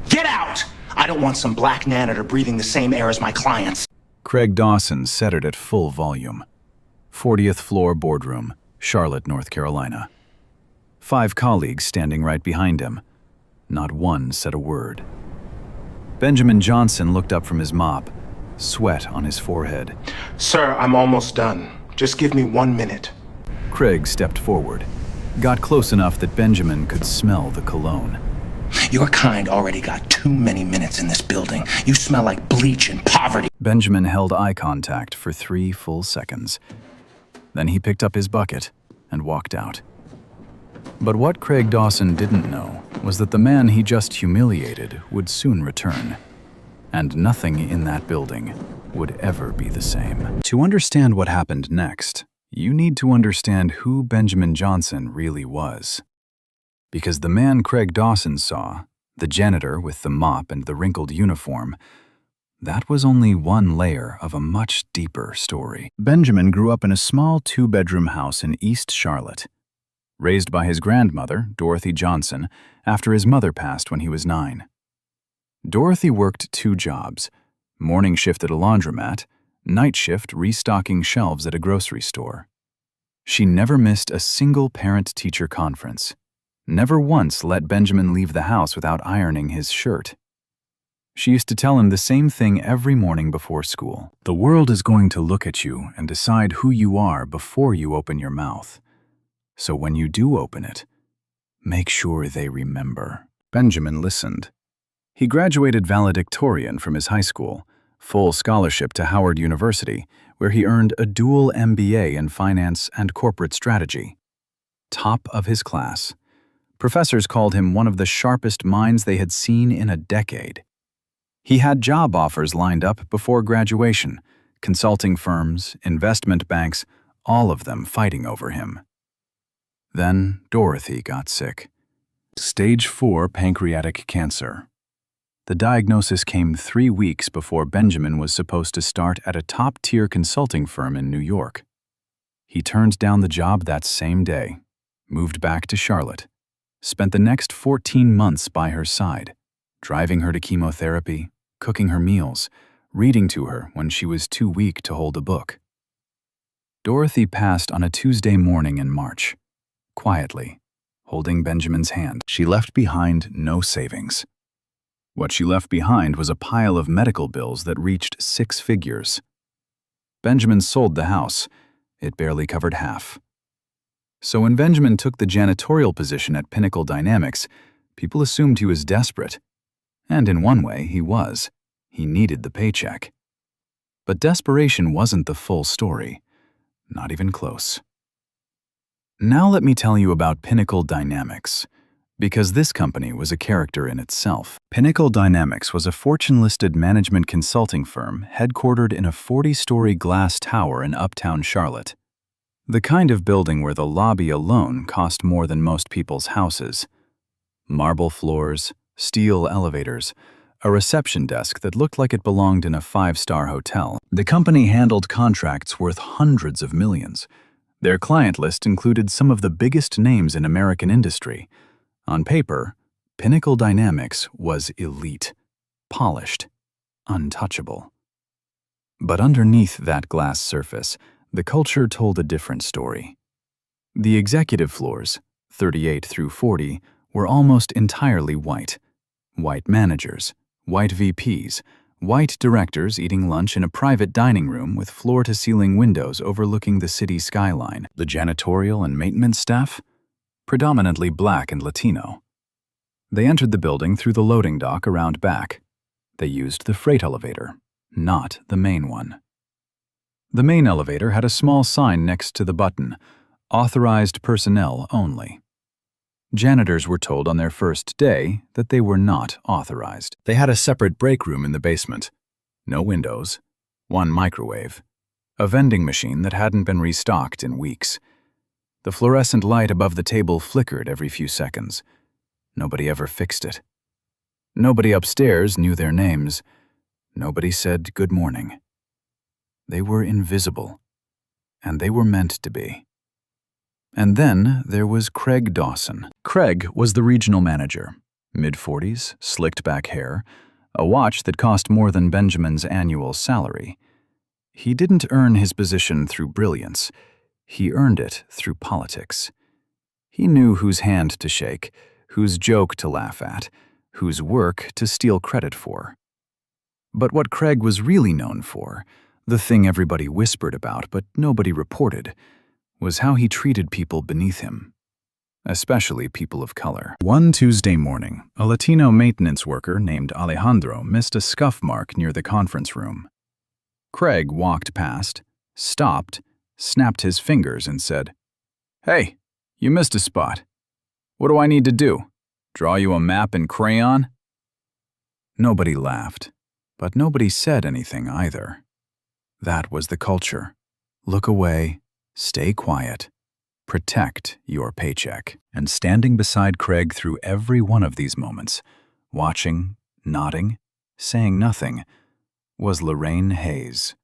Get out! I don't want some black janitor breathing the same air as my clients. Craig Dawson said it at full volume. 40th floor boardroom, Charlotte, North Carolina. 5 colleagues standing right behind him. Not one said a word. Benjamin Johnson looked up from his mop, sweat on his forehead. Sir, I'm almost done. Just give me 1 minute. Craig stepped forward, got close enough that Benjamin could smell the cologne. Your kind already got too many minutes in this building. You smell like bleach and poverty. Benjamin held eye contact for 3 full seconds. Then he picked up his bucket and walked out. But what Craig Dawson didn't know was that the man he just humiliated would soon return. And nothing in that building would ever be the same. To understand what happened next, you need to understand who Benjamin Johnson really was. Because the man Craig Dawson saw, the janitor with the mop and the wrinkled uniform, that was only one layer of a much deeper story. Benjamin grew up in a small 2-bedroom house in East Charlotte. Raised by his grandmother, Dorothy Johnson, after his mother passed when he was 9. Dorothy worked 2 jobs, morning shift at a laundromat, night shift restocking shelves at a grocery store. She never missed a single parent-teacher conference. Never once let Benjamin leave the house without ironing his shirt. She used to tell him the same thing every morning before school. The world is going to look at you and decide who you are before you open your mouth. So when you do open it, make sure they remember. Benjamin listened. He graduated valedictorian from his high school, full scholarship to Howard University, where he earned a dual MBA in finance and corporate strategy. Top of his class. Professors called him one of the sharpest minds they had seen in a decade. He had job offers lined up before graduation, consulting firms, investment banks, all of them fighting over him. Then Dorothy got sick. Stage 4 pancreatic cancer. The diagnosis came 3 weeks before Benjamin was supposed to start at a top-tier consulting firm in New York. He turned down the job that same day, moved back to Charlotte, spent the next 14 months by her side, driving her to chemotherapy, cooking her meals, reading to her when she was too weak to hold a book. Dorothy passed on a Tuesday morning in March, quietly, holding Benjamin's hand. She left behind no savings. What she left behind was a pile of medical bills that reached 6 figures. Benjamin sold the house. It barely covered half. So when Benjamin took the janitorial position at Pinnacle Dynamics, people assumed he was desperate. And in one way, he was. He needed the paycheck. But desperation wasn't the full story. Not even close. Now let me tell you about Pinnacle Dynamics, because this company was a character in itself. Pinnacle Dynamics was a Fortune-listed management consulting firm headquartered in a 40-story glass tower in uptown Charlotte. The kind of building where the lobby alone cost more than most people's houses. Marble floors, steel elevators, a reception desk that looked like it belonged in a 5-star hotel. The company handled contracts worth hundreds of millions. Their client list included some of the biggest names in American industry. On paper, Pinnacle Dynamics was elite, polished, untouchable. But underneath that glass surface, the culture told a different story. The executive floors, 38 through 40, were almost entirely white. White managers, white VPs, white directors eating lunch in a private dining room with floor-to-ceiling windows overlooking the city skyline. The janitorial and maintenance staff? Predominantly black and Latino. They entered the building through the loading dock around back. They used the freight elevator, not the main one. The main elevator had a small sign next to the button, "Authorized personnel only." Janitors were told on their first day that they were not authorized. They had a separate break room in the basement. No windows, 1 microwave, a vending machine that hadn't been restocked in weeks. The fluorescent light above the table flickered every few seconds. Nobody ever fixed it. Nobody upstairs knew their names. Nobody said good morning. They were invisible, and they were meant to be. And then there was Craig Dawson. Craig was the regional manager. Mid-40s, slicked back hair, a watch that cost more than Benjamin's annual salary. He didn't earn his position through brilliance. He earned it through politics. He knew whose hand to shake, whose joke to laugh at, whose work to steal credit for. But what Craig was really known for, the thing everybody whispered about but nobody reported, was how he treated people beneath him, especially people of color. One Tuesday morning, a Latino maintenance worker named Alejandro missed a scuff mark near the conference room. Craig walked past, stopped, snapped his fingers and said, "Hey, you missed a spot. What do I need to do? Draw you a map in crayon?" Nobody laughed, but nobody said anything either. That was the culture. Look away, stay quiet, protect your paycheck. And standing beside Craig through every one of these moments, watching, nodding, saying nothing, was Lorraine Hayes,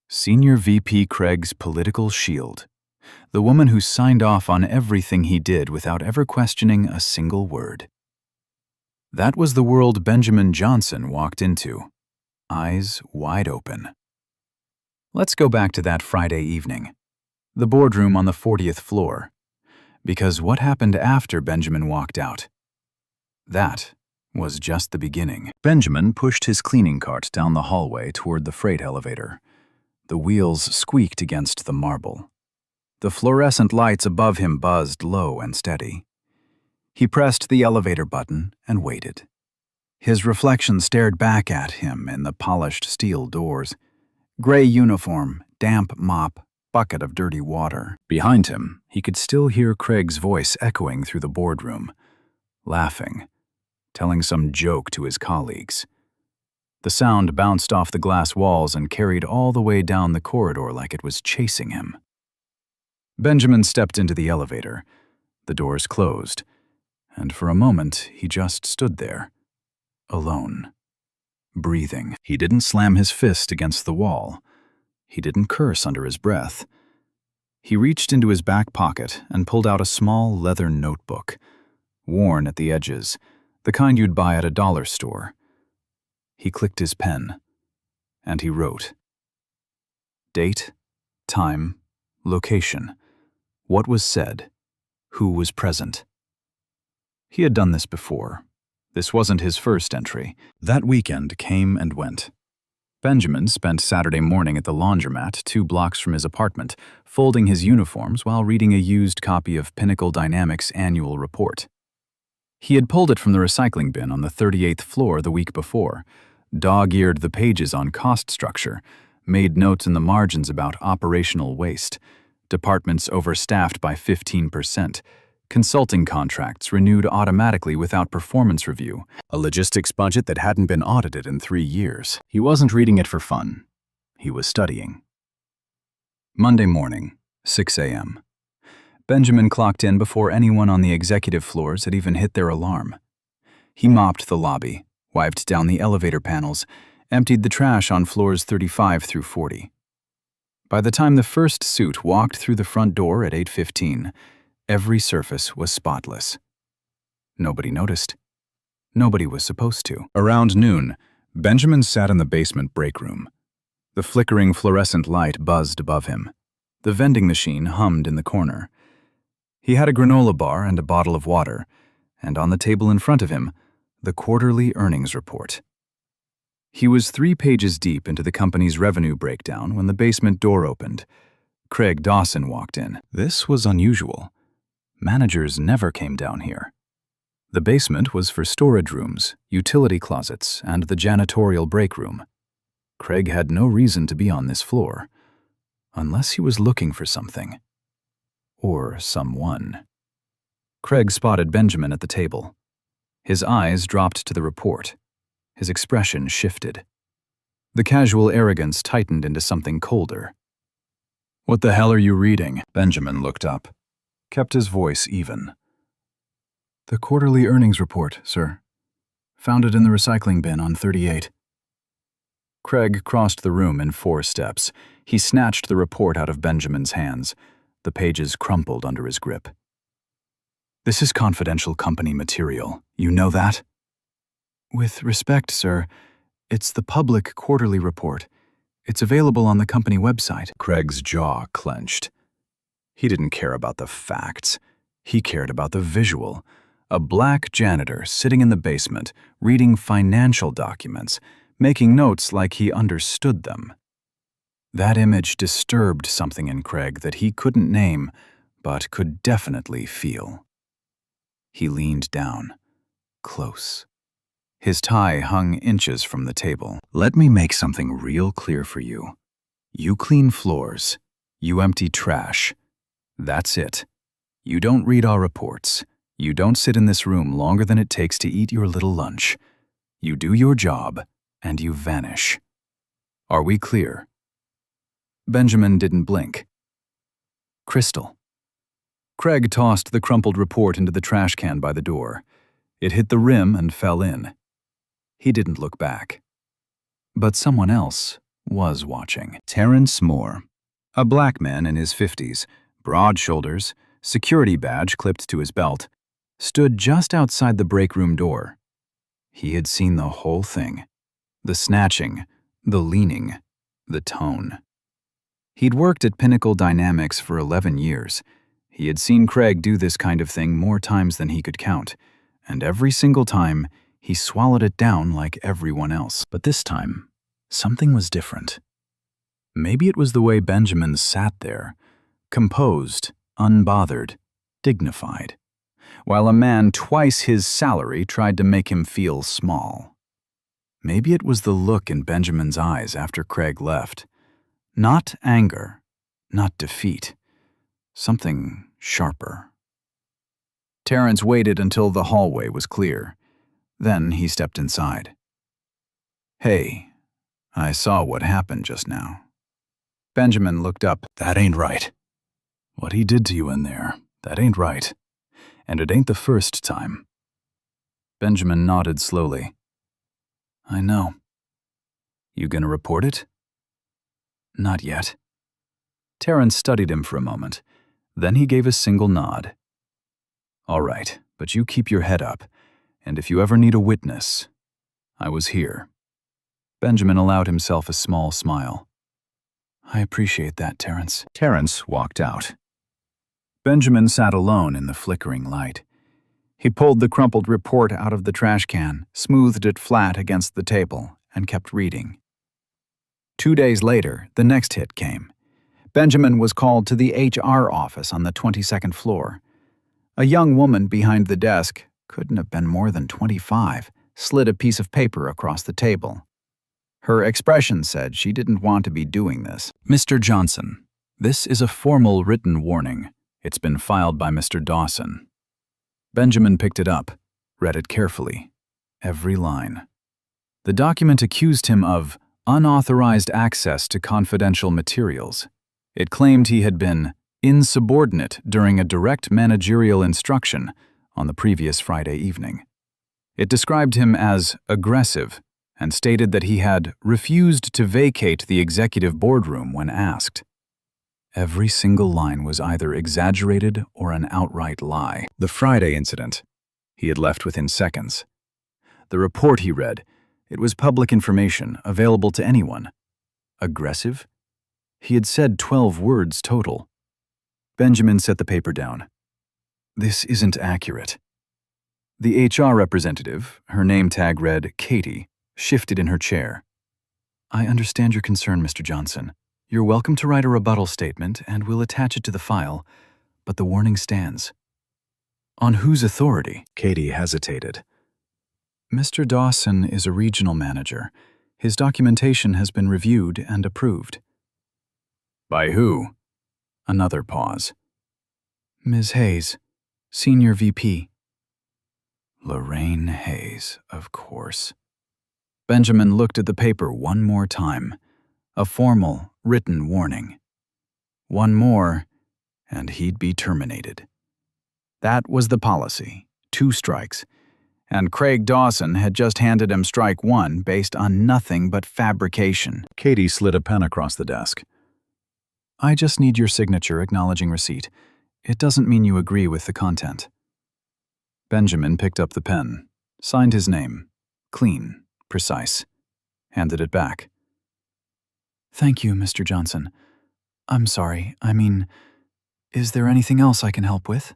Senior VP Craig's political shield, the woman who signed off on everything he did without ever questioning a single word. That was the world Benjamin Johnson walked into, eyes wide open. Let's go back to that Friday evening, the boardroom on the 40th floor, because what happened after Benjamin walked out? That was just the beginning. Benjamin pushed his cleaning cart down the hallway toward the freight elevator. The wheels squeaked against the marble. The fluorescent lights above him buzzed low and steady. He pressed the elevator button and waited. His reflection stared back at him in the polished steel doors. Gray uniform, damp mop, bucket of dirty water. Behind him, he could still hear Craig's voice echoing through the boardroom, laughing, telling some joke to his colleagues. The sound bounced off the glass walls and carried all the way down the corridor like it was chasing him. Benjamin stepped into the elevator. The doors closed, and for a moment he just stood there, alone, breathing. He didn't slam his fist against the wall. He didn't curse under his breath. He reached into his back pocket and pulled out a small leather notebook, worn at the edges, the kind you'd buy at a dollar store. He clicked his pen, and he wrote. Date, time, location, what was said, who was present. He had done this before. This wasn't his first entry. That weekend came and went. Benjamin spent Saturday morning at the laundromat 2 blocks from his apartment, folding his uniforms while reading a used copy of Pinnacle Dynamics' annual report. He had pulled it from the recycling bin on the 38th floor the week before, dog-eared the pages on cost structure, made notes in the margins about operational waste, departments overstaffed by 15%, consulting contracts renewed automatically without performance review, a logistics budget that hadn't been audited in 3 years. He wasn't reading it for fun. He was studying. Monday morning, 6 a.m. Benjamin clocked in before anyone on the executive floors had even hit their alarm. He mopped the lobby, wiped down the elevator panels, emptied the trash on floors 35 through 40. By the time the first suit walked through the front door at 8:15, every surface was spotless. Nobody noticed. Nobody was supposed to. Around noon, Benjamin sat in the basement break room. The flickering fluorescent light buzzed above him. The vending machine hummed in the corner. He had a granola bar and a bottle of water, and on the table in front of him, the quarterly earnings report. He was 3 pages deep into the company's revenue breakdown when the basement door opened. Craig Dawson walked in. This was unusual. Managers never came down here. The basement was for storage rooms, utility closets, and the janitorial break room. Craig had no reason to be on this floor, unless he was looking for something. Or someone. Craig spotted Benjamin at the table. His eyes dropped to the report. His expression shifted. The casual arrogance tightened into something colder. "What the hell are you reading?" Benjamin looked up, kept his voice even. "The quarterly earnings report, sir. Found it in the recycling bin on 38. Craig crossed the room in 4 steps. He snatched the report out of Benjamin's hands. The pages crumpled under his grip. "This is confidential company material. You know that? With respect, sir, it's the public quarterly report. It's available on the company website. Craig's jaw clenched. He didn't care about the facts. He cared about the visual. A black janitor sitting in the basement, reading financial documents, making notes like he understood them. That image disturbed something in Craig that he couldn't name, but could definitely feel. He leaned down, close. His tie hung inches from the table. Let me make something real clear for you. You clean floors. You empty trash. That's it. You don't read our reports. You don't sit in this room longer than it takes to eat your little lunch. You do your job, and you vanish. Are we clear? Benjamin didn't blink. Crystal. Craig tossed the crumpled report into the trash can by the door. It hit the rim and fell in. He didn't look back. But someone else was watching. Terrence Moore, a black man in his 50s, broad shoulders, security badge clipped to his belt, stood just outside the break room door. He had seen the whole thing. The snatching, the leaning, the tone. He'd worked at Pinnacle Dynamics for 11 years. He had seen Craig do this kind of thing more times than he could count, and every single time, he swallowed it down like everyone else. But this time, something was different. Maybe it was the way Benjamin sat there, composed, unbothered, dignified, while a man twice his salary tried to make him feel small. Maybe it was the look in Benjamin's eyes after Craig left. Not anger, not defeat. Something sharper. Terrence waited until the hallway was clear. Then he stepped inside. Hey, I saw what happened just now. Benjamin looked up. That ain't right. What he did to you in there, that ain't right. And it ain't the first time. Benjamin nodded slowly. I know. You gonna report it? Not yet. Terrence studied him for a moment. Then he gave a single nod. All right, but you keep your head up. And if you ever need a witness, I was here. Benjamin allowed himself a small smile. I appreciate that, Terrence. Terrence walked out. Benjamin sat alone in the flickering light. He pulled the crumpled report out of the trash can, smoothed it flat against the table, and kept reading. 2 days later, the next hit came. Benjamin was called to the HR office on the 22nd floor. A young woman behind the desk, couldn't have been more than 25, slid a piece of paper across the table. Her expression said she didn't want to be doing this. Mr. Johnson, this is a formal written warning. It's been filed by Mr. Dawson. Benjamin picked it up, read it carefully, every line. The document accused him of unauthorized access to confidential materials. It claimed he had been insubordinate during a direct managerial instruction on the previous Friday evening. It described him as aggressive and stated that he had refused to vacate the executive boardroom when asked. Every single line was either exaggerated or an outright lie. The Friday incident, he had left within seconds. The report he read, it was public information available to anyone. Aggressive? He had said 12 words total. Benjamin set the paper down. This isn't accurate. The HR representative, her name tag read Katie, shifted in her chair. I understand your concern, Mr. Johnson. You're welcome to write a rebuttal statement and we'll attach it to the file, but the warning stands. On whose authority? Katie hesitated. Mr. Dawson is a regional manager. His documentation has been reviewed and approved. By who? Another pause. Ms. Hayes, Senior VP. Lorraine Hayes, of course. Benjamin looked at the paper one more time. A formal, written warning. One more, and he'd be terminated. That was the policy, 2 strikes. And Craig Dawson had just handed him strike 1 based on nothing but fabrication. Katie slid a pen across the desk. I just need your signature acknowledging receipt. It doesn't mean you agree with the content. Benjamin picked up the pen. signed his name, clean, precise, handed it back. "Thank you, Mr. Johnson. I'm sorry. Is there anything else I can help with?"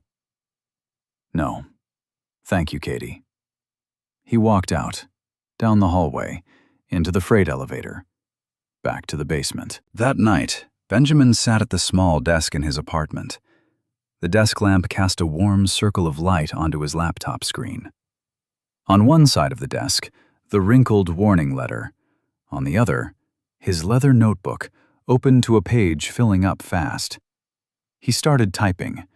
"No. Thank you, Katie." He walked out, down the hallway, into the freight elevator, back to the basement. That night, Benjamin sat at the small desk in his apartment. The desk lamp cast a warm circle of light onto his laptop screen. On one side of the desk, the wrinkled warning letter. On the other, his leather notebook, open to a page filling up fast. He started typing.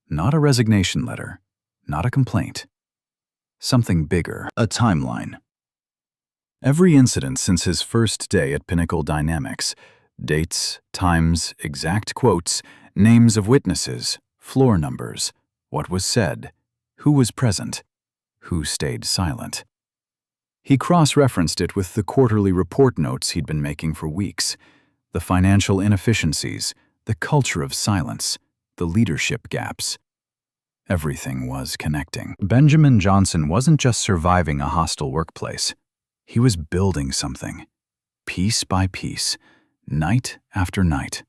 Not a resignation letter, not a complaint. Something bigger, a timeline. Every incident since his first day at Pinnacle Dynamics, dates, times, exact quotes, names of witnesses, floor numbers, what was said, who was present, who stayed silent. He cross-referenced it with the quarterly report notes he'd been making for weeks, the financial inefficiencies, the culture of silence, the leadership gaps. Everything was connecting. Benjamin Johnson wasn't just surviving a hostile workplace. He was building something, piece by piece, night after night.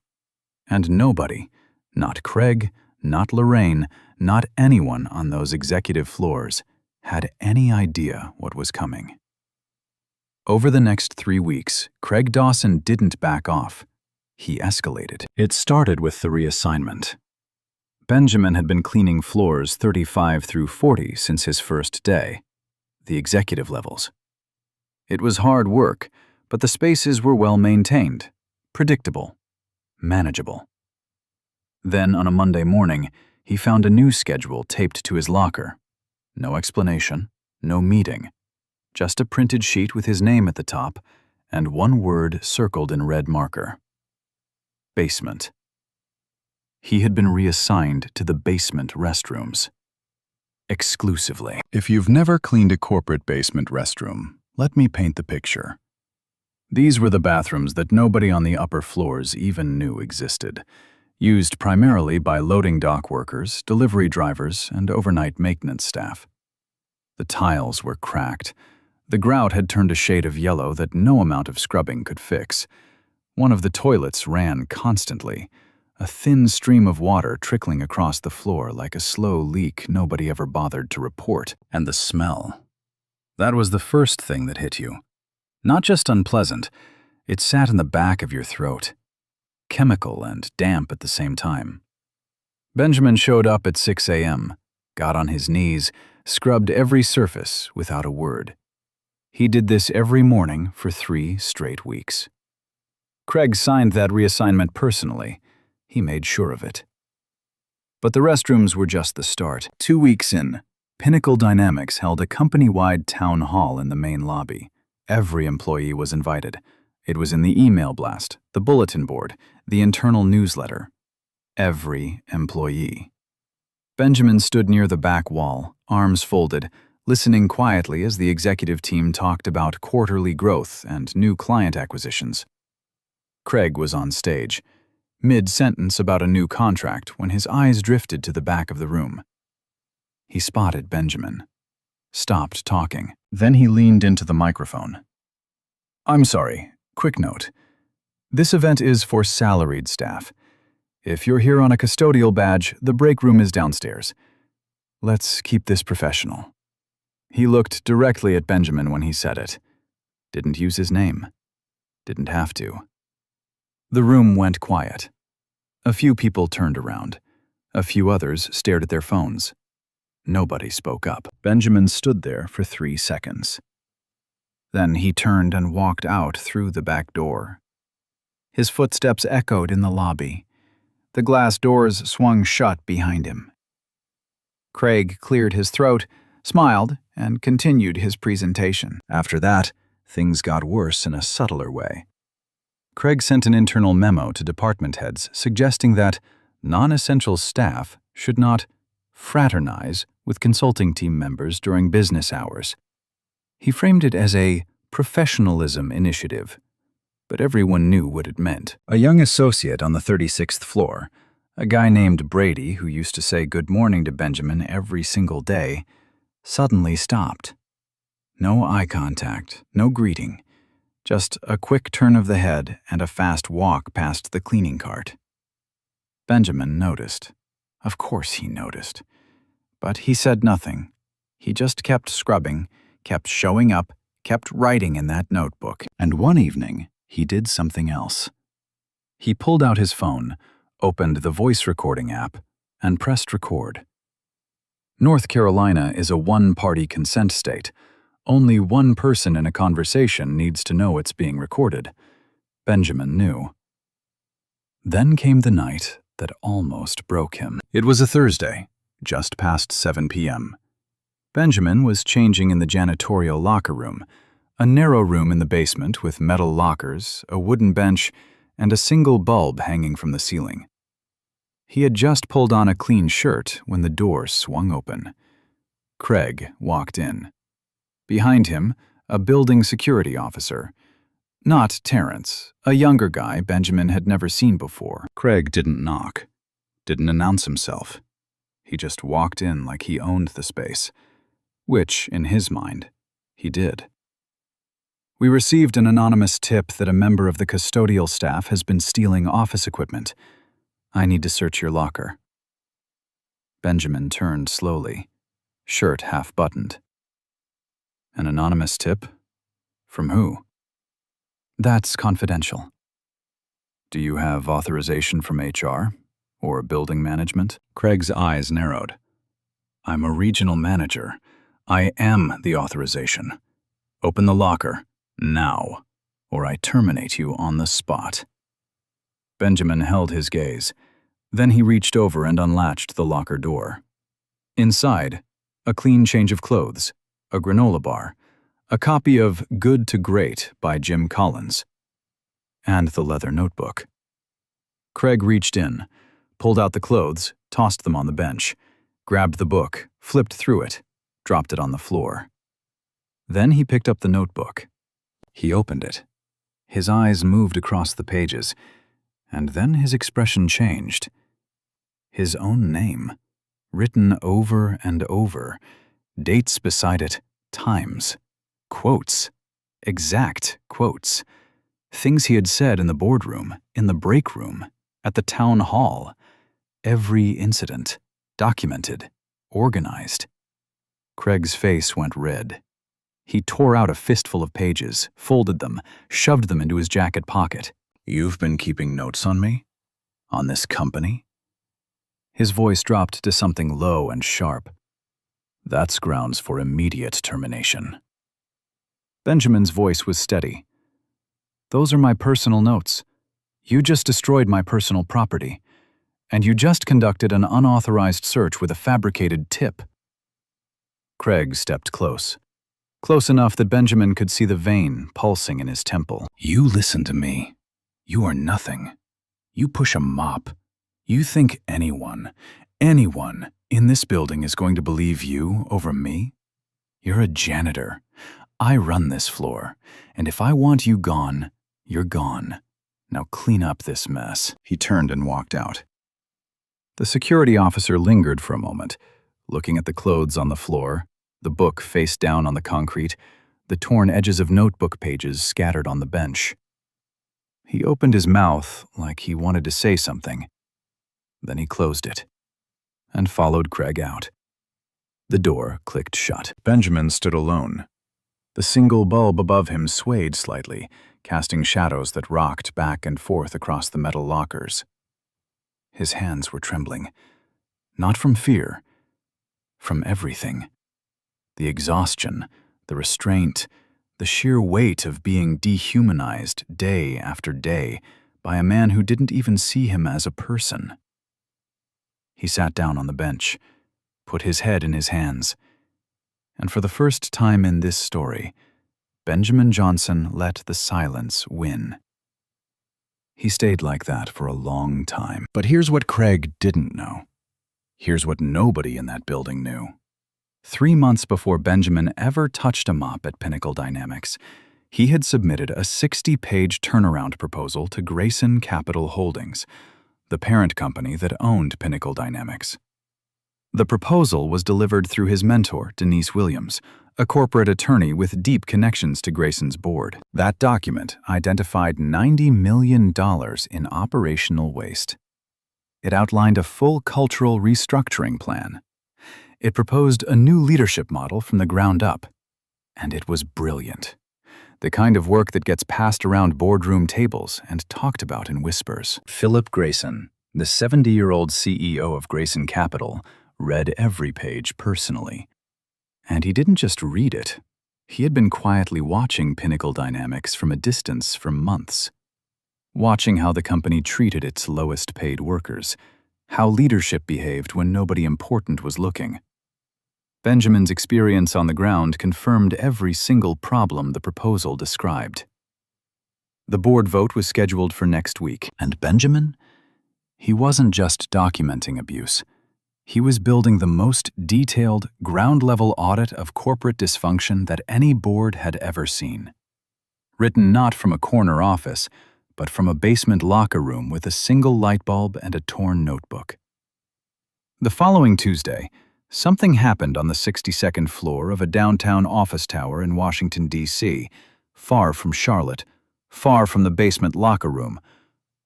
And nobody, not Craig, not Lorraine, not anyone on those executive floors, had any idea what was coming. Over the next 3 weeks, Craig Dawson didn't back off. He escalated. It started with the reassignment. Benjamin had been cleaning floors 35 through 40 since his first day, the executive levels. It was hard work, but the spaces were well maintained, predictable, manageable. Then on a Monday morning, he found a new schedule taped to his locker. No explanation, no meeting, just a printed sheet with his name at the top and one word circled in red marker. Basement. He had been reassigned to the basement restrooms. Exclusively. If you've never cleaned a corporate basement restroom, let me paint the picture. These were the bathrooms that nobody on the upper floors even knew existed, used primarily by loading dock workers, delivery drivers, and overnight maintenance staff. The tiles were cracked. The grout had turned a shade of yellow that no amount of scrubbing could fix. One of the toilets ran constantly, a thin stream of water trickling across the floor like a slow leak nobody ever bothered to report. And the smell. That was the first thing that hit you. Not just unpleasant, it sat in the back of your throat. Chemical and damp at the same time. Benjamin showed up at 6 a.m., got on his knees, scrubbed every surface without a word. He did this every morning for 3 straight weeks. Craig signed that reassignment personally. He made sure of it. But the restrooms were just the start. 2 weeks in, Pinnacle Dynamics held a company-wide town hall in the main lobby. Every employee was invited. It was in the email blast, the bulletin board, the internal newsletter. Every employee. Benjamin stood near the back wall, arms folded, listening quietly as the executive team talked about quarterly growth and new client acquisitions. Craig was on stage, mid-sentence about a new contract when his eyes drifted to the back of the room. He spotted Benjamin, stopped talking. Then he leaned into the microphone. "I'm sorry, quick note. This event is for salaried staff. If you're here on a custodial badge, the break room is downstairs. Let's keep this professional." He looked directly at Benjamin when he said it. Didn't use his name. Didn't have to. The room went quiet. A few people turned around. A few others stared at their phones. Nobody spoke up. Benjamin stood there for 3 seconds. Then he turned and walked out through the back door. His footsteps echoed in the lobby. The glass doors swung shut behind him. Craig cleared his throat, smiled, and continued his presentation. After that, things got worse in a subtler way. Craig sent an internal memo to department heads suggesting that non-essential staff should not fraternize with consulting team members during business hours. He framed it as a professionalism initiative, but everyone knew what it meant. A young associate on the 36th floor, a guy named Brady who used to say good morning to Benjamin every single day, suddenly stopped, No eye contact, no greeting. Just a quick turn of the head and a fast walk past the cleaning cart. Benjamin noticed. Of course he noticed. But he said nothing. He just kept scrubbing, kept showing up, kept writing in that notebook. And one evening, he did something else. He pulled out his phone, opened the voice recording app, and pressed record. North Carolina is a one-party consent state. Only one person in a conversation needs to know it's being recorded. Benjamin knew. Then came the night that almost broke him. It was a Thursday, just past 7 p.m. Benjamin was changing in the janitorial locker room, a narrow room in the basement with metal lockers, a wooden bench, and a single bulb hanging from the ceiling. He had just pulled on a clean shirt when the door swung open. Craig walked in. Behind him, a building security officer. Not Terrence, a younger guy Benjamin had never seen before. Craig didn't knock, didn't announce himself. He just walked in like he owned the space, which, in his mind, he did. We received an anonymous tip that a member of the custodial staff has been stealing office equipment. I need to search your locker. Benjamin turned slowly, shirt half-buttoned. An anonymous tip? From who? That's confidential. Do you have authorization from HR? Or building management? Craig's eyes narrowed. I'm a regional manager. I am the authorization. Open the locker, now, or I terminate you on the spot. Benjamin held his gaze. Then he reached over and unlatched the locker door. Inside, a clean change of clothes, a granola bar, a copy of Good to Great by Jim Collins, and the leather notebook. Craig reached in, pulled out the clothes, tossed them on the bench, grabbed the book, flipped through it, dropped it on the floor. Then he picked up the notebook. He opened it. His eyes moved across the pages, and then his expression changed. His own name, written over and over, dates beside it, times, quotes, exact quotes, things he had said in the boardroom, in the break room, at the town hall. Every incident, documented, organized. Craig's face went red. He tore out a fistful of pages, folded them, shoved them into his jacket pocket. You've been keeping notes on me? On this company? His voice dropped to something low and sharp. That's grounds for immediate termination. Benjamin's voice was steady. Those are my personal notes. You just destroyed my personal property. And you just conducted an unauthorized search with a fabricated tip. Craig stepped close. Close enough that Benjamin could see the vein pulsing in his temple. You listen to me. You are nothing. You push a mop. You think anyone in this building is going to believe you over me? You're a janitor. I run this floor, and if I want you gone, you're gone. Now clean up this mess. He turned and walked out. The security officer lingered for a moment, looking at the clothes on the floor, the book face down on the concrete, the torn edges of notebook pages scattered on the bench. He opened his mouth like he wanted to say something. Then he closed it and followed Craig out. The door clicked shut. Benjamin stood alone. The single bulb above him swayed slightly, casting shadows that rocked back and forth across the metal lockers. His hands were trembling, not from fear, from everything. The exhaustion, the restraint, the sheer weight of being dehumanized day after day by a man who didn't even see him as a person. He sat down on the bench, put his head in his hands, and for the first time in this story, Benjamin Johnson let the silence win. He stayed like that for a long time. But here's what Craig didn't know. Here's what nobody in that building knew. 3 months before Benjamin ever touched a mop at Pinnacle Dynamics, he had submitted a 60-page turnaround proposal to Grayson Capital Holdings, the parent company that owned Pinnacle Dynamics. The proposal was delivered through his mentor, Denise Williams, a corporate attorney with deep connections to Grayson's board. That document identified $90 million in operational waste. It outlined a full cultural restructuring plan. It proposed a new leadership model from the ground up. And it was brilliant. The kind of work that gets passed around boardroom tables and talked about in whispers. Philip Grayson, the 70-year-old CEO of Grayson Capital, read every page personally. And he didn't just read it. He had been quietly watching Pinnacle Dynamics from a distance for months. Watching how the company treated its lowest-paid workers, how leadership behaved when nobody important was looking. Benjamin's experience on the ground confirmed every single problem the proposal described. The board vote was scheduled for next week, and Benjamin? He wasn't just documenting abuse. He was building the most detailed, ground-level audit of corporate dysfunction that any board had ever seen. Written not from a corner office, but from a basement locker room with a single light bulb and a torn notebook. The following Tuesday, something happened on the 62nd floor of a downtown office tower in Washington, D.C., far from Charlotte, far from the basement locker room,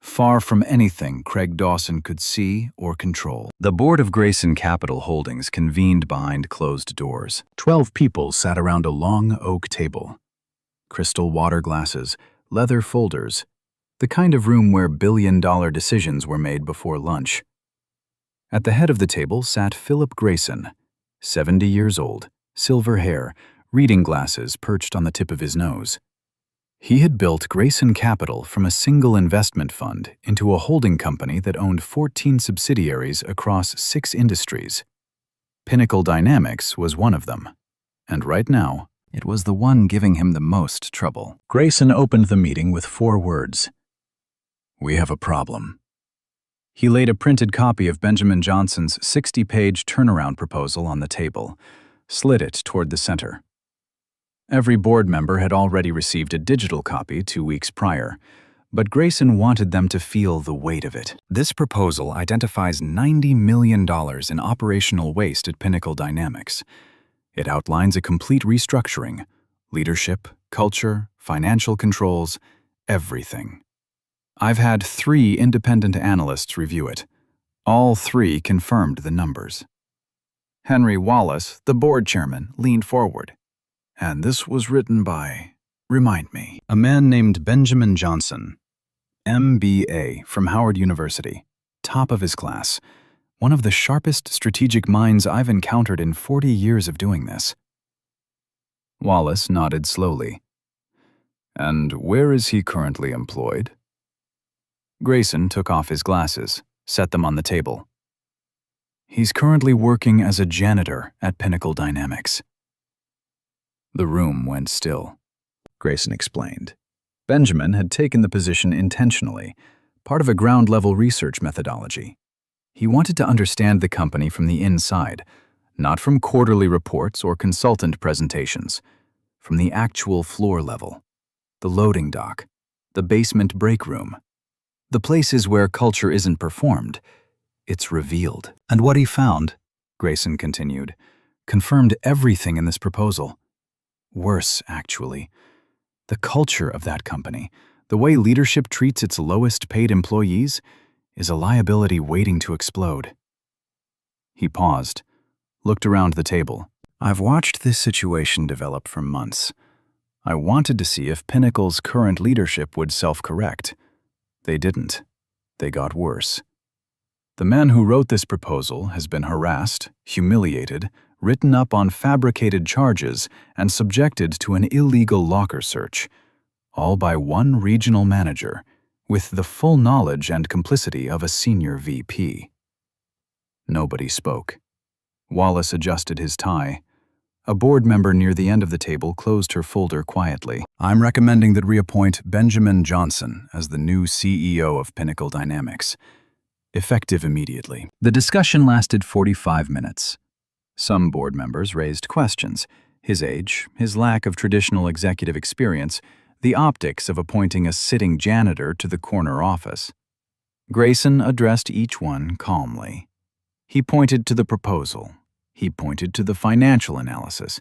far from anything Craig Dawson could see or control. The board of Grayson Capital Holdings convened behind closed doors. 12 people sat around a long oak table. Crystal water glasses, leather folders, the kind of room where billion-dollar decisions were made before lunch. At the head of the table sat Philip Grayson, 70 years old, silver hair, reading glasses perched on the tip of his nose. He had built Grayson Capital from a single investment fund into a holding company that owned 14 subsidiaries across 6 industries. Pinnacle Dynamics was one of them, and right now, it was the one giving him the most trouble. Grayson opened the meeting with 4 words. "We have a problem." He laid a printed copy of Benjamin Johnson's 60-page turnaround proposal on the table, slid it toward the center. Every board member had already received a digital copy 2 weeks prior, but Grayson wanted them to feel the weight of it. This proposal identifies $90 million in operational waste at Pinnacle Dynamics. It outlines a complete restructuring: leadership, culture, financial controls, everything. I've had 3 independent analysts review it. All 3 confirmed the numbers. Henry Wallace, the board chairman, leaned forward. And this was written by, remind me, a man named Benjamin Johnson, MBA from Howard University, top of his class, one of the sharpest strategic minds I've encountered in 40 years of doing this. Wallace nodded slowly. And where is he currently employed? Grayson took off his glasses, set them on the table. He's currently working as a janitor at Pinnacle Dynamics. The room went still. Grayson explained. Benjamin had taken the position intentionally, part of a ground-level research methodology. He wanted to understand the company from the inside, not from quarterly reports or consultant presentations, from the actual floor level, the loading dock, the basement break room, the places where culture isn't performed, it's revealed. And what he found, Grayson continued, confirmed everything in this proposal. Worse, actually. The culture of that company, the way leadership treats its lowest-paid employees, is a liability waiting to explode. He paused, looked around the table. I've watched this situation develop for months. I wanted to see if Pinnacle's current leadership would self-correct. They didn't. They got worse. The man who wrote this proposal has been harassed, humiliated, written up on fabricated charges, and subjected to an illegal locker search, all by one regional manager, with the full knowledge and complicity of a senior VP. Nobody spoke. Wallace adjusted his tie. A board member near the end of the table closed her folder quietly. I'm recommending that we appoint Benjamin Johnson as the new CEO of Pinnacle Dynamics, effective immediately. The discussion lasted 45 minutes. Some board members raised questions: his age, his lack of traditional executive experience, the optics of appointing a sitting janitor to the corner office. Grayson addressed each one calmly. He pointed to the proposal. He pointed to the financial analysis.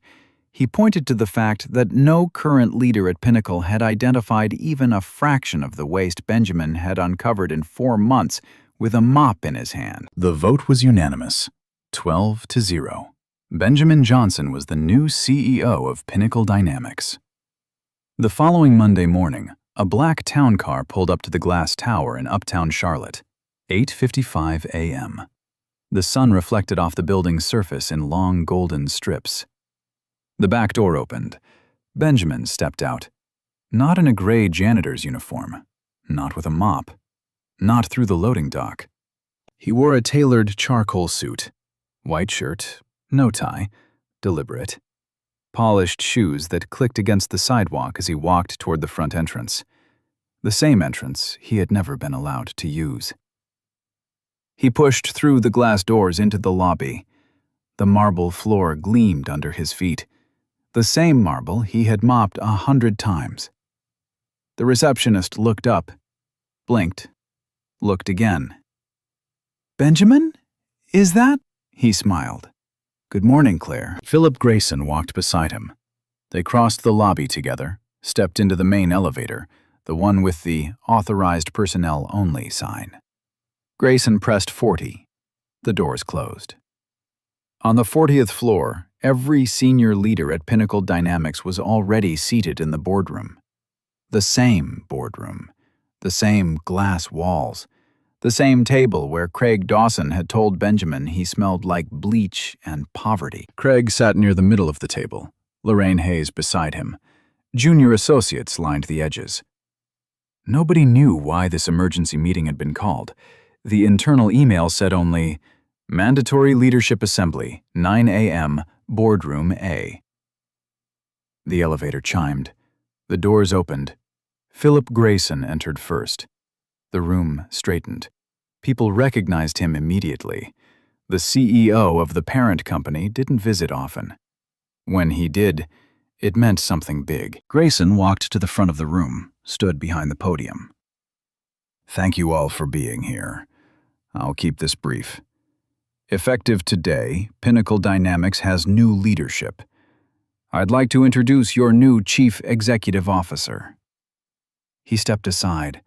He pointed to the fact that no current leader at Pinnacle had identified even a fraction of the waste Benjamin had uncovered in 4 months with a mop in his hand. The vote was unanimous, 12-0. Benjamin Johnson was the new CEO of Pinnacle Dynamics. The following Monday morning, a black town car pulled up to the glass tower in uptown Charlotte, 8:55 a.m. The sun reflected off the building's surface in long golden strips. The back door opened. Benjamin stepped out. Not in a gray janitor's uniform. Not with a mop. Not through the loading dock. He wore a tailored charcoal suit. White shirt, no tie, deliberate. Polished shoes that clicked against the sidewalk as he walked toward the front entrance. The same entrance he had never been allowed to use. He pushed through the glass doors into the lobby. The marble floor gleamed under his feet. The same marble he had mopped 100 times. The receptionist looked up, blinked, looked again. "Benjamin? Is that?" He smiled. "Good morning, Claire." Philip Grayson walked beside him. They crossed the lobby together, stepped into the main elevator, the one with the "Authorized Personnel Only" sign. Grayson pressed 40. The doors closed. On the 40th floor, every senior leader at Pinnacle Dynamics was already seated in the boardroom. The same boardroom, the same glass walls, the same table where Craig Dawson had told Benjamin he smelled like bleach and poverty. Craig sat near the middle of the table, Lorraine Hayes beside him. Junior associates lined the edges. Nobody knew why this emergency meeting had been called. The internal email said only, "Mandatory Leadership Assembly, 9 a.m., Boardroom A." The elevator chimed. The doors opened. Philip Grayson entered first. The room straightened. People recognized him immediately. The CEO of the parent company didn't visit often. When he did, it meant something big. Grayson walked to the front of the room, stood behind the podium. "Thank you all for being here. I'll keep this brief. Effective today, Pinnacle Dynamics has new leadership. I'd like to introduce your new Chief Executive Officer." He stepped aside.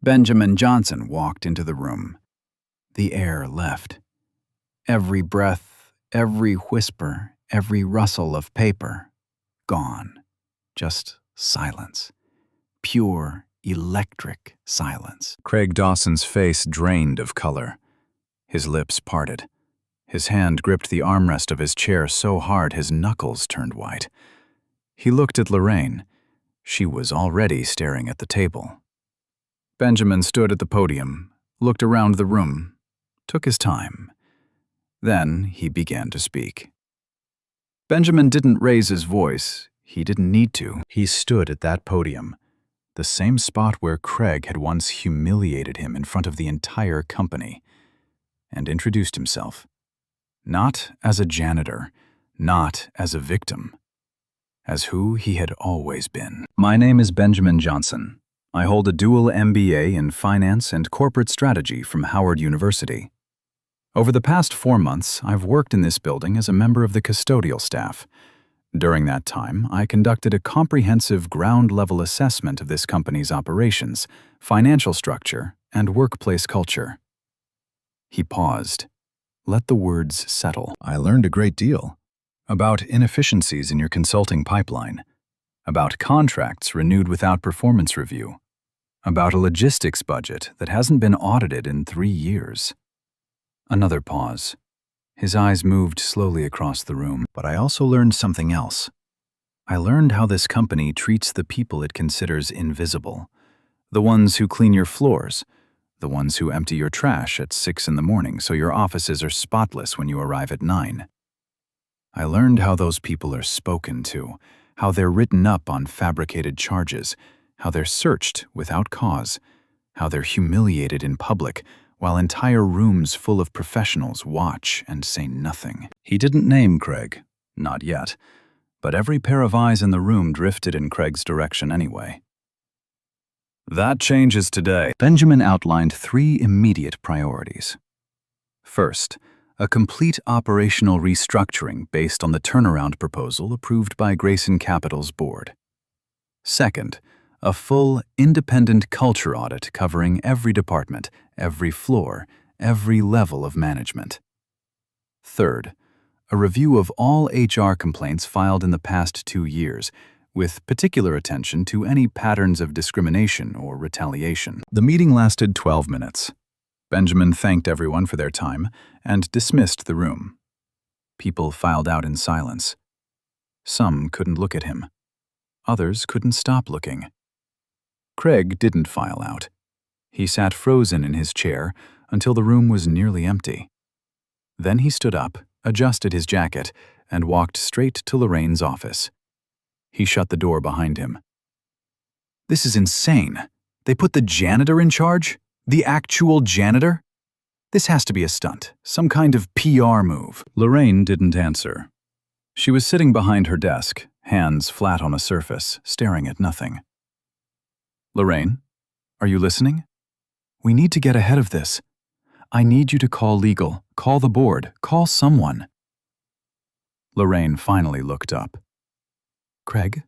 Benjamin Johnson walked into the room. The air left. Every breath, every whisper, every rustle of paper, gone. Just silence. Pure, electric silence. Craig Dawson's face drained of color. His lips parted. His hand gripped the armrest of his chair so hard his knuckles turned white. He looked at Lorraine. She was already staring at the table. Benjamin stood at the podium, looked around the room, took his time. Then he began to speak. Benjamin didn't raise his voice. He didn't need to. He stood at that podium, the same spot where Craig had once humiliated him in front of the entire company, and introduced himself. Not as a janitor, not as a victim, as who he had always been. "My name is Benjamin Johnson. I hold a dual MBA in Finance and Corporate Strategy from Howard University. Over the past 4 months, I've worked in this building as a member of the custodial staff. During that time, I conducted a comprehensive ground-level assessment of this company's operations, financial structure, and workplace culture." He paused. Let the words settle. "I learned a great deal. About inefficiencies in your consulting pipeline. About contracts renewed without performance review. About a logistics budget that hasn't been audited in 3 years." Another pause. His eyes moved slowly across the room. "But I also learned something else. I learned how this company treats the people it considers invisible. The ones who clean your floors. The ones who empty your trash at 6 in the morning so your offices are spotless when you arrive at 9. I learned how those people are spoken to, how they're written up on fabricated charges, how they're searched without cause, how they're humiliated in public, while entire rooms full of professionals watch and say nothing." He didn't name Craig, not yet, but every pair of eyes in the room drifted in Craig's direction anyway. "That changes today." Benjamin outlined 3 immediate priorities. First, a complete operational restructuring based on the turnaround proposal approved by Grayson Capital's board. Second, a full, independent culture audit covering every department, every floor, every level of management. Third, a review of all HR complaints filed in the past 2 years, with particular attention to any patterns of discrimination or retaliation. The meeting lasted 12 minutes. Benjamin thanked everyone for their time and dismissed the room. People filed out in silence. Some couldn't look at him. Others couldn't stop looking. Craig didn't file out. He sat frozen in his chair until the room was nearly empty. Then he stood up, adjusted his jacket, and walked straight to Lorraine's office. He shut the door behind him. "This is insane. They put the janitor in charge? The actual janitor? This has to be a stunt, some kind of PR move." Lorraine didn't answer. She was sitting behind her desk, hands flat on a surface, staring at nothing. "Lorraine, are you listening? We need to get ahead of this. I need you to call legal, call the board, call someone." Lorraine finally looked up. "Craig,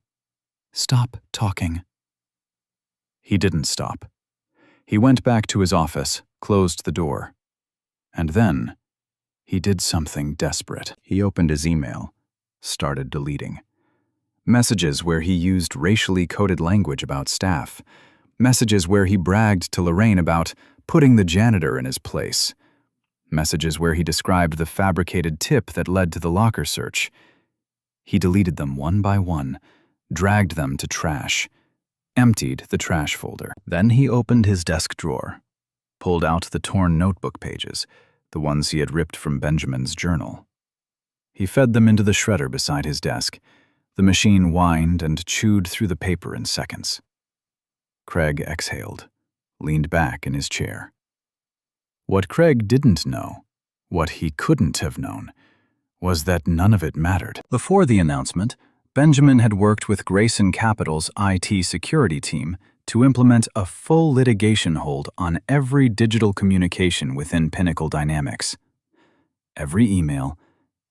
stop talking." He didn't stop. He went back to his office, closed the door. And then, he did something desperate. He opened his email, started deleting. Messages where he used racially coded language about staff. Messages where he bragged to Lorraine about putting the janitor in his place. Messages where he described the fabricated tip that led to the locker search. He deleted them one by one, dragged them to trash, emptied the trash folder. Then he opened his desk drawer, pulled out the torn notebook pages, the ones he had ripped from Benjamin's journal. He fed them into the shredder beside his desk. The machine whined and chewed through the paper in seconds. Craig exhaled, leaned back in his chair. What Craig didn't know, what he couldn't have known, was that none of it mattered. Before the announcement, Benjamin had worked with Grayson Capital's IT security team to implement a full litigation hold on every digital communication within Pinnacle Dynamics. Every email,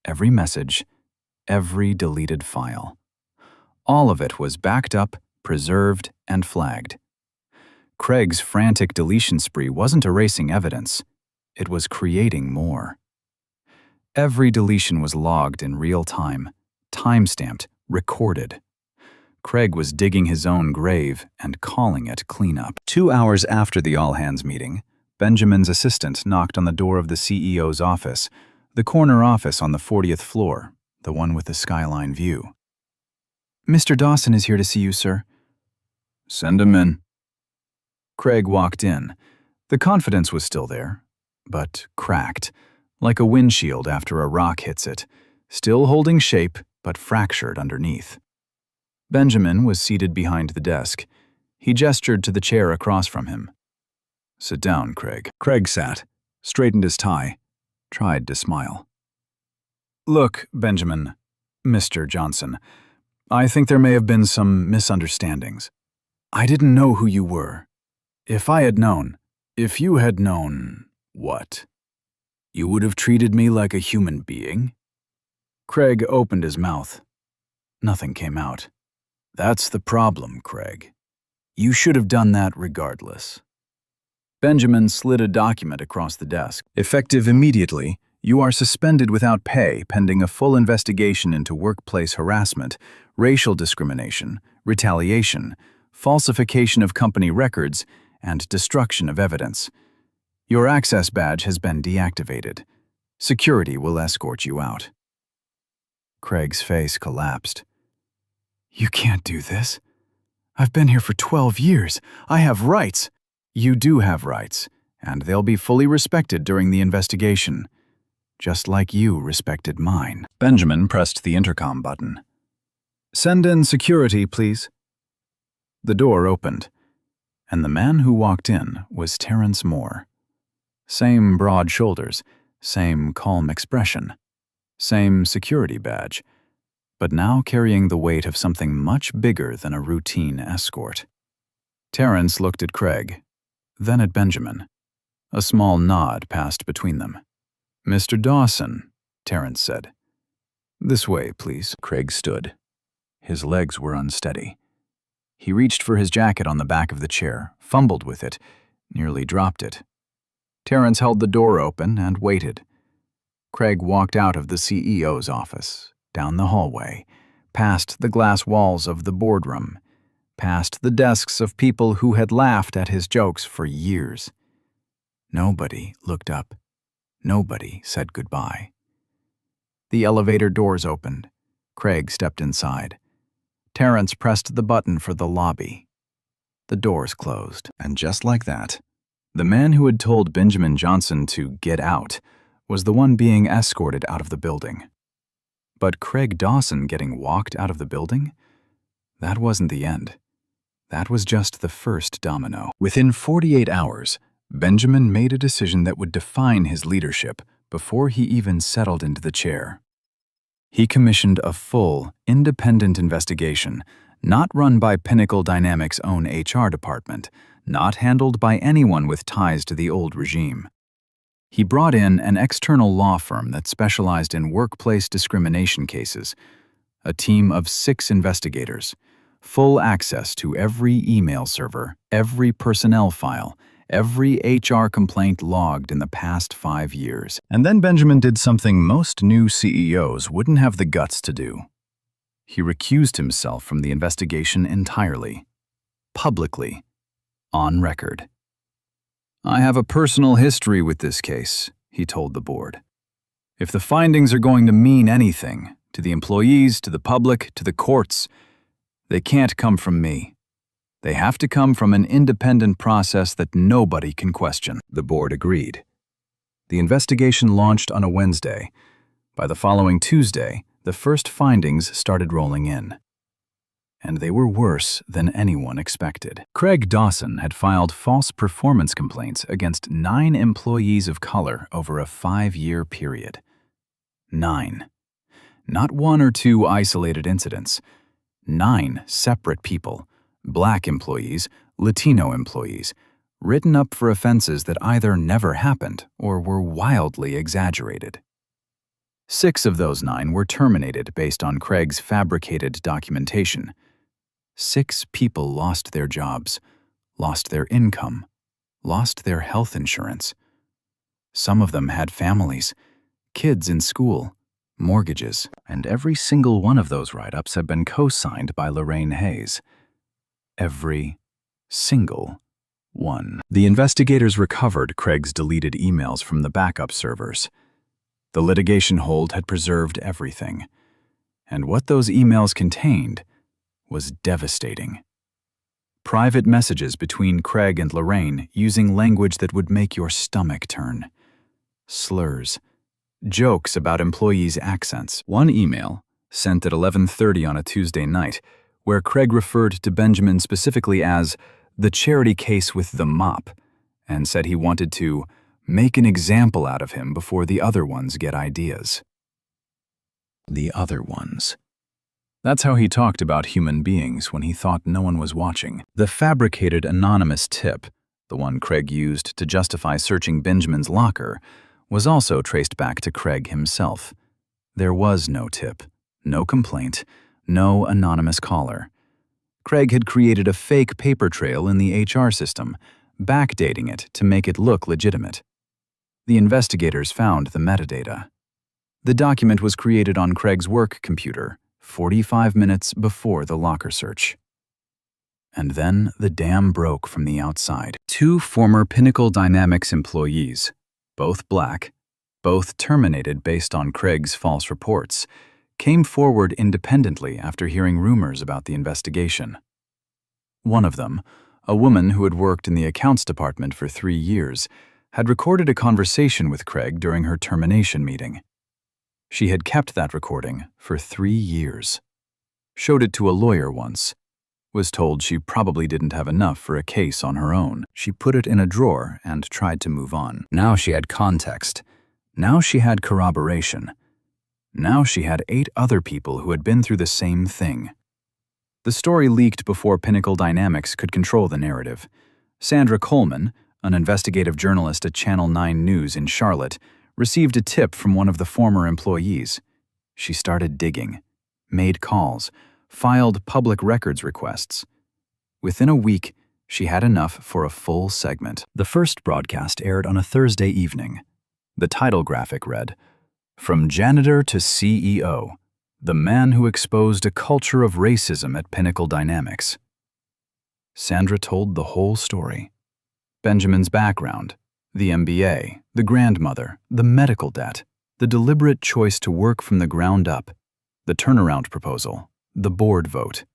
every message, every deleted file. All of it was backed up, preserved, and flagged. Craig's frantic deletion spree wasn't erasing evidence. It was creating more. Every deletion was logged in real time, time-stamped, recorded. Craig was digging his own grave and calling it cleanup. 2 hours after the all-hands meeting, Benjamin's assistant knocked on the door of the CEO's office, the corner office on the 40th floor, the one with the skyline view. "Mr. Dawson is here to see you, sir." "Send him in." Craig walked in. The confidence was still there, but cracked, like a windshield after a rock hits it, still holding shape but fractured underneath. Benjamin was seated behind the desk. He gestured to the chair across from him. "Sit down, Craig." Craig sat, straightened his tie, tried to smile. "Look, Benjamin, Mr. Johnson, I think there may have been some misunderstandings. I didn't know who you were. If you had known, what? You would have treated me like a human being?" Craig opened his mouth. Nothing came out. "That's the problem, Craig. You should have done that regardless." Benjamin slid a document across the desk. "Effective immediately, you are suspended without pay pending a full investigation into workplace harassment, racial discrimination, retaliation, falsification of company records, and destruction of evidence. Your access badge has been deactivated. Security will escort you out." Craig's face collapsed. "You can't do this. I've been here for 12 years. I have rights." "You do have rights, and they'll be fully respected during the investigation, just like you respected mine." Benjamin pressed the intercom button. "Send in security, please." The door opened, and the man who walked in was Terrence Moore. Same broad shoulders, same calm expression, same security badge, but now carrying the weight of something much bigger than a routine escort. Terrence looked at Craig, then at Benjamin. A small nod passed between them. "Mr. Dawson," Terrence said. "This way, please." Craig stood. His legs were unsteady. He reached for his jacket on the back of the chair, fumbled with it, nearly dropped it. Terrence held the door open and waited. Craig walked out of the CEO's office, down the hallway, past the glass walls of the boardroom, past the desks of people who had laughed at his jokes for years. Nobody looked up. Nobody said goodbye. The elevator doors opened. Craig stepped inside. Terrence pressed the button for the lobby. The doors closed. And just like that, the man who had told Benjamin Johnson to get out was the one being escorted out of the building. But Craig Dawson getting walked out of the building? That wasn't the end. That was just the first domino. Within 48 hours, Benjamin made a decision that would define his leadership before he even settled into the chair. He commissioned a full, independent investigation, not run by Pinnacle Dynamics' own HR department, not handled by anyone with ties to the old regime. He brought in an external law firm that specialized in workplace discrimination cases, a team of 6 investigators, full access to every email server, every personnel file, every HR complaint logged in the past 5 years. And then Benjamin did something most new CEOs wouldn't have the guts to do. He recused himself from the investigation entirely, publicly, on record. "I have a personal history with this case," he told the board. "If the findings are going to mean anything, to the employees, to the public, to the courts, they can't come from me. They have to come from an independent process that nobody can question." The board agreed. The investigation launched on a Wednesday. By the following Tuesday, the first findings started rolling in. And they were worse than anyone expected. Craig Dawson had filed false performance complaints against 9 employees of color over a 5-year period. 9. Not 1 or 2 isolated incidents. 9 separate people, Black employees, Latino employees, written up for offenses that either never happened or were wildly exaggerated. 6 of those 9 were terminated based on Craig's fabricated documentation. 6 people lost their jobs, lost their income, lost their health insurance. Some of them had families, kids in school, mortgages, and every single one of those write-ups had been co-signed by Lorraine Hayes. Every single one. The investigators recovered Craig's deleted emails from the backup servers. The litigation hold had preserved everything. And what those emails contained was devastating. Private messages between Craig and Lorraine using language that would make your stomach turn. Slurs. Jokes about employees' accents. One email, sent at 11:30 on a Tuesday night, where Craig referred to Benjamin specifically as the charity case with the mop, and said he wanted to make an example out of him before the other ones get ideas. The other ones. That's how he talked about human beings when he thought no one was watching. The fabricated anonymous tip, the one Craig used to justify searching Benjamin's locker, was also traced back to Craig himself. There was no tip, no complaint, no anonymous caller. Craig had created a fake paper trail in the HR system, backdating it to make it look legitimate. The investigators found the metadata. The document was created on Craig's work computer, 45 minutes before the locker search. And then the dam broke from the outside. 2 former Pinnacle Dynamics employees, both Black, both terminated based on Craig's false reports, came forward independently after hearing rumors about the investigation. One of them, a woman who had worked in the accounts department for 3 years, had recorded a conversation with Craig during her termination meeting. She had kept that recording for 3 years. Showed it to a lawyer once. Was told she probably didn't have enough for a case on her own. She put it in a drawer and tried to move on. Now she had context. Now she had corroboration. Now she had 8 other people who had been through the same thing. The story leaked before Pinnacle Dynamics could control the narrative. Sandra Coleman, an investigative journalist at Channel 9 News in Charlotte, received a tip from one of the former employees. She started digging, made calls, filed public records requests. Within a week, she had enough for a full segment. The first broadcast aired on a Thursday evening. The title graphic read, "From Janitor to CEO, the man who exposed a culture of racism at Pinnacle Dynamics." Sandra told the whole story. Benjamin's background, the MBA, the grandmother, the medical debt, the deliberate choice to work from the ground up, the turnaround proposal, the board vote.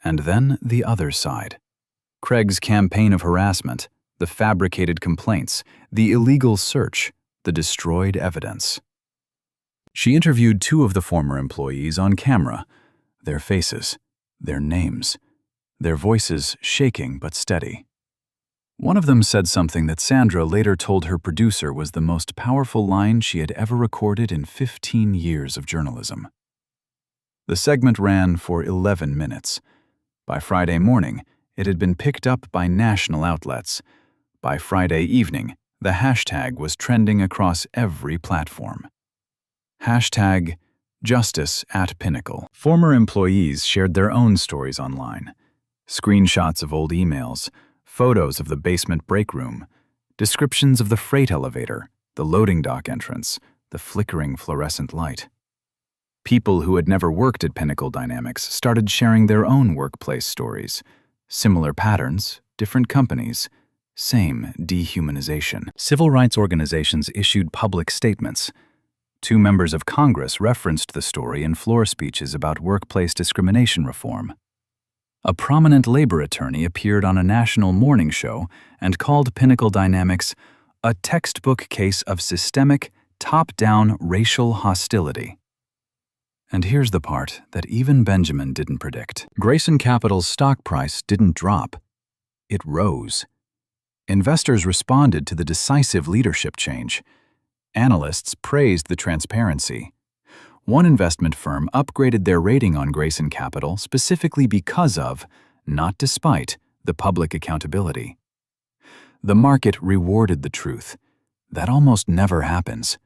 And then the other side. Craig's campaign of harassment, the fabricated complaints, the illegal search, the destroyed evidence. She interviewed 2 of the former employees on camera, their faces, their names, their voices shaking but steady. One of them said something that Sandra later told her producer was the most powerful line she had ever recorded in 15 years of journalism. The segment ran for 11 minutes. By Friday morning, it had been picked up by national outlets. By Friday evening, the hashtag was trending across every platform. Hashtag #JusticeAtPinnacle. Former employees shared their own stories online. Screenshots of old emails, photos of the basement break room, descriptions of the freight elevator, the loading dock entrance, the flickering fluorescent light. People who had never worked at Pinnacle Dynamics started sharing their own workplace stories. Similar patterns, different companies, same dehumanization. Civil rights organizations issued public statements. 2 members of Congress referenced the story in floor speeches about workplace discrimination reform. A prominent labor attorney appeared on a national morning show and called Pinnacle Dynamics a textbook case of systemic, top-down racial hostility. And here's the part that even Benjamin didn't predict. Grayson Capital's stock price didn't drop. It rose. Investors responded to the decisive leadership change. Analysts praised the transparency. One investment firm upgraded their rating on Grayson Capital specifically because of, not despite, the public accountability. The market rewarded the truth. That almost never happens.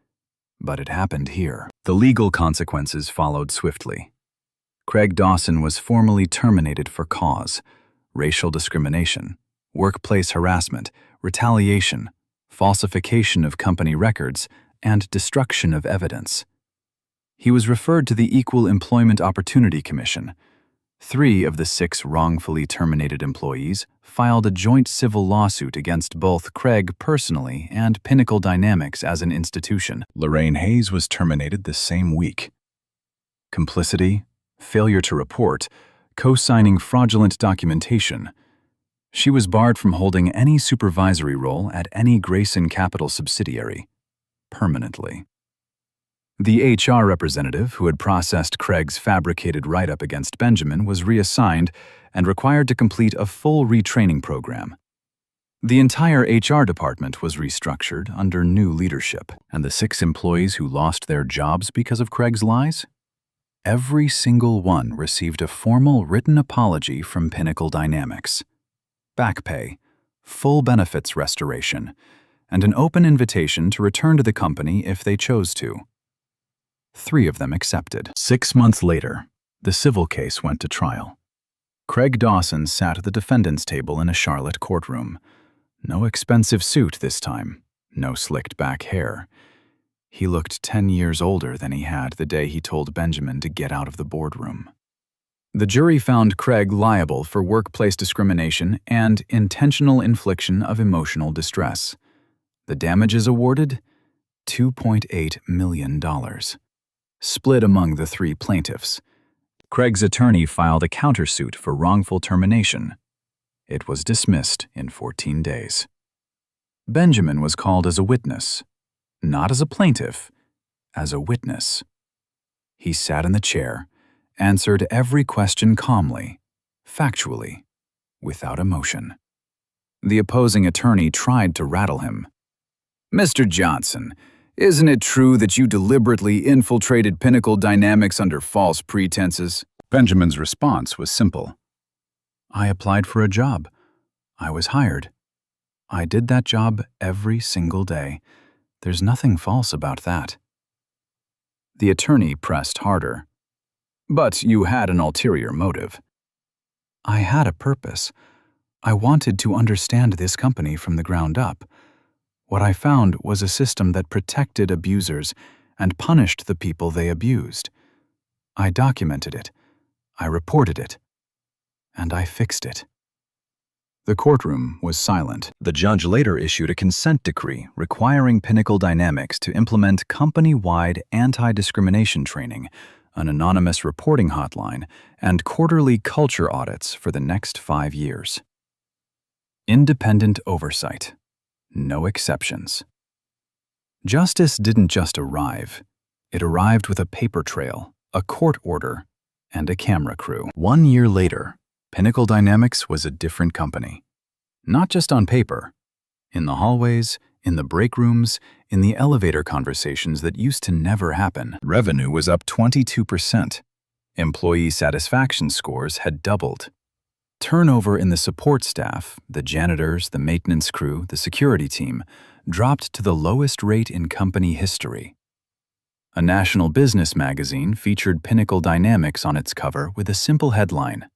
But it happened here. The legal consequences followed swiftly. Craig Dawson was formally terminated for cause: racial discrimination, workplace harassment, retaliation, falsification of company records, and destruction of evidence. He was referred to the Equal Employment Opportunity Commission. 3 of the 6 wrongfully terminated employees filed a joint civil lawsuit against both Craig personally and Pinnacle Dynamics as an institution. Lorraine Hayes was terminated the same week. Complicity, failure to report, co-signing fraudulent documentation. She was barred from holding any supervisory role at any Grayson Capital subsidiary, permanently. The HR representative who had processed Craig's fabricated write-up against Benjamin was reassigned and required to complete a full retraining program. The entire HR department was restructured under new leadership, and the 6 employees who lost their jobs because of Craig's lies? Every single one received a formal written apology from Pinnacle Dynamics, back pay, full benefits restoration, and an open invitation to return to the company if they chose to. 3 of them accepted. 6 months later, the civil case went to trial. Craig Dawson sat at the defendant's table in a Charlotte courtroom. No expensive suit this time, no slicked back hair. He looked 10 years older than he had the day he told Benjamin to get out of the boardroom. The jury found Craig liable for workplace discrimination and intentional infliction of emotional distress. The damages awarded? $2.8 million. Split among the 3 plaintiffs. Craig's attorney filed a countersuit for wrongful termination. It was dismissed in 14 days. Benjamin was called as a witness, not as a plaintiff, as a witness. He sat in the chair, answered every question calmly, factually, without emotion. The opposing attorney tried to rattle him. "Mr. Johnson, isn't it true that you deliberately infiltrated Pinnacle Dynamics under false pretenses?" Benjamin's response was simple. "I applied for a job. I was hired. I did that job every single day. There's nothing false about that. The attorney pressed harder. But you had an ulterior motive. I had a purpose. I wanted to understand this company from the ground up. What I found was a system that protected abusers and punished the people they abused. I documented it. I reported it. And I fixed it. The courtroom was silent. The judge later issued a consent decree requiring Pinnacle Dynamics to implement company-wide anti-discrimination training, an anonymous reporting hotline, and quarterly culture audits for the next 5 years. Independent oversight. No exceptions. Justice didn't just arrive. It arrived with a paper trail, a court order, and a camera crew. 1 year later, Pinnacle Dynamics was a different company. Not just on paper. In the hallways, in the break rooms, in the elevator conversations that used to never happen. Revenue was up 22%. Employee satisfaction scores had doubled. Turnover in the support staff, the janitors, the maintenance crew, the security team, dropped to the lowest rate in company history. A national business magazine featured Pinnacle Dynamics on its cover with a simple headline: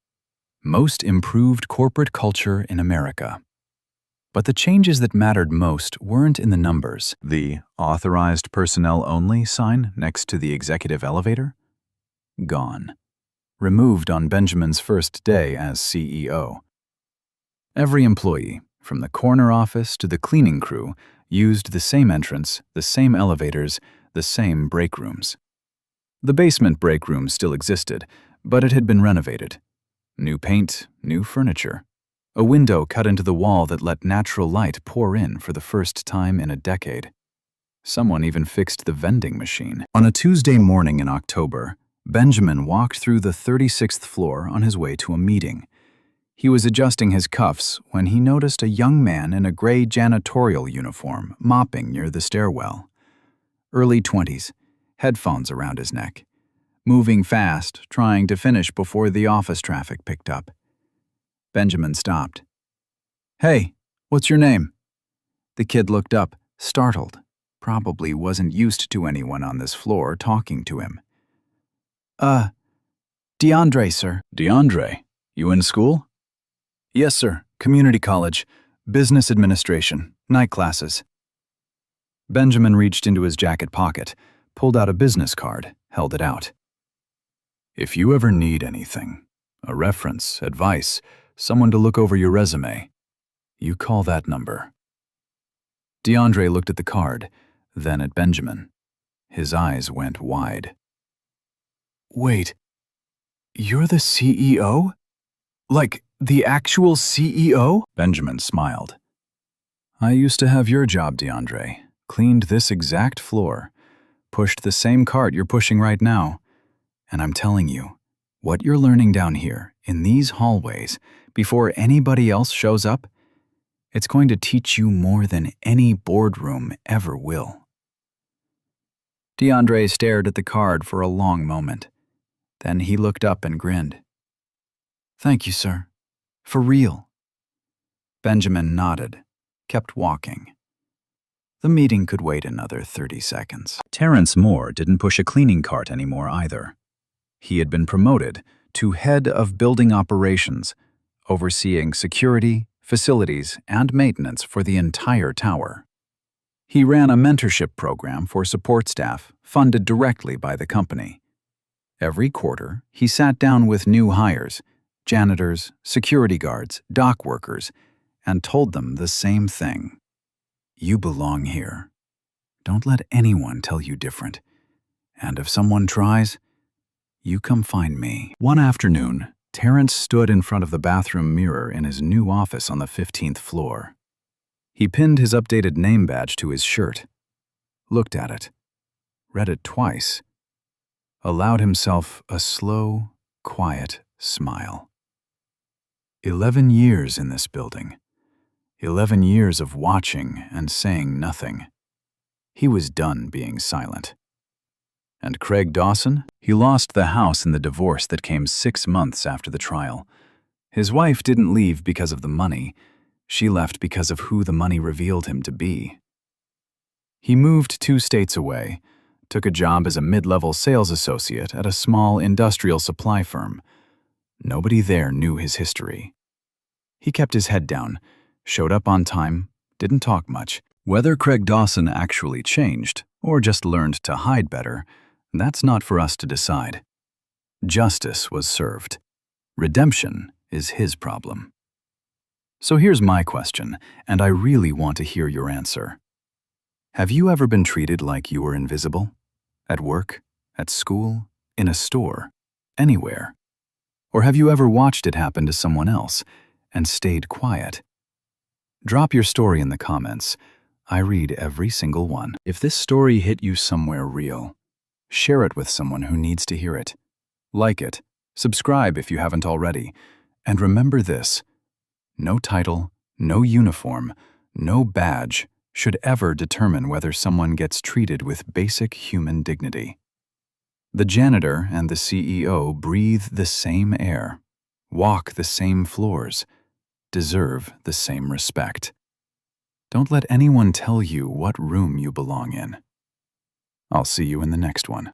Most Improved Corporate Culture in America. But the changes that mattered most weren't in the numbers. The Authorized Personnel Only sign next to the executive elevator? Gone. Removed on Benjamin's first day as CEO. Every employee, from the corner office to the cleaning crew, used the same entrance, the same elevators, the same break rooms. The basement break room still existed, but it had been renovated. New paint, new furniture. A window cut into the wall that let natural light pour in for the first time in a decade. Someone even fixed the vending machine. On a Tuesday morning in October, Benjamin walked through the 36th floor on his way to a meeting. He was adjusting his cuffs when he noticed a young man in a gray janitorial uniform mopping near the stairwell. Early 20s, headphones around his neck. Moving fast, trying to finish before the office traffic picked up. Benjamin stopped. "Hey, what's your name?" The kid looked up, startled. Probably wasn't used to anyone on this floor talking to him. DeAndre, sir." "DeAndre? You in school?" "Yes, sir. Community college. Business administration. Night classes." Benjamin reached into his jacket pocket, pulled out a business card, held it out. "If you ever need anything, a reference, advice, someone to look over your resume, you call that number." DeAndre looked at the card, then at Benjamin. His eyes went wide. "Wait, you're the CEO? Like, the actual CEO?" Benjamin smiled. "I used to have your job, DeAndre. Cleaned this exact floor. Pushed the same cart you're pushing right now. And I'm telling you, what you're learning down here, in these hallways, before anybody else shows up, it's going to teach you more than any boardroom ever will." DeAndre stared at the card for a long moment. Then he looked up and grinned. "Thank you, sir. For real." Benjamin nodded, kept walking. The meeting could wait another 30 seconds. Terrence Moore didn't push a cleaning cart anymore either. He had been promoted to head of building operations, overseeing security, facilities, and maintenance for the entire tower. He ran a mentorship program for support staff funded directly by the company. Every quarter, he sat down with new hires, janitors, security guards, dock workers, and told them the same thing. You belong here. Don't let anyone tell you different. And if someone tries, you come find me. One afternoon, Terrence stood in front of the bathroom mirror in his new office on the 15th floor. He pinned his updated name badge to his shirt, looked at it, read it twice, allowed himself a slow, quiet smile. 11 years in this building. 11 years of watching and saying nothing. He was done being silent. And Craig Dawson? He lost the house in the divorce that came 6 months after the trial. His wife didn't leave because of the money. She left because of who the money revealed him to be. He moved 2 states away, took a job as a mid-level sales associate at a small industrial supply firm. Nobody there knew his history. He kept his head down, showed up on time, didn't talk much. Whether Craig Dawson actually changed or just learned to hide better, that's not for us to decide. Justice was served. Redemption is his problem. So here's my question, and I really want to hear your answer. Have you ever been treated like you were invisible? At work, at school, in a store, anywhere? Or have you ever watched it happen to someone else and stayed quiet? Drop your story in the comments. I read every single one. If this story hit you somewhere real, share it with someone who needs to hear it. Like it, subscribe if you haven't already, and remember this: no title, no uniform, no badge should ever determine whether someone gets treated with basic human dignity. The janitor and the CEO breathe the same air, walk the same floors, deserve the same respect. Don't let anyone tell you what room you belong in. I'll see you in the next one.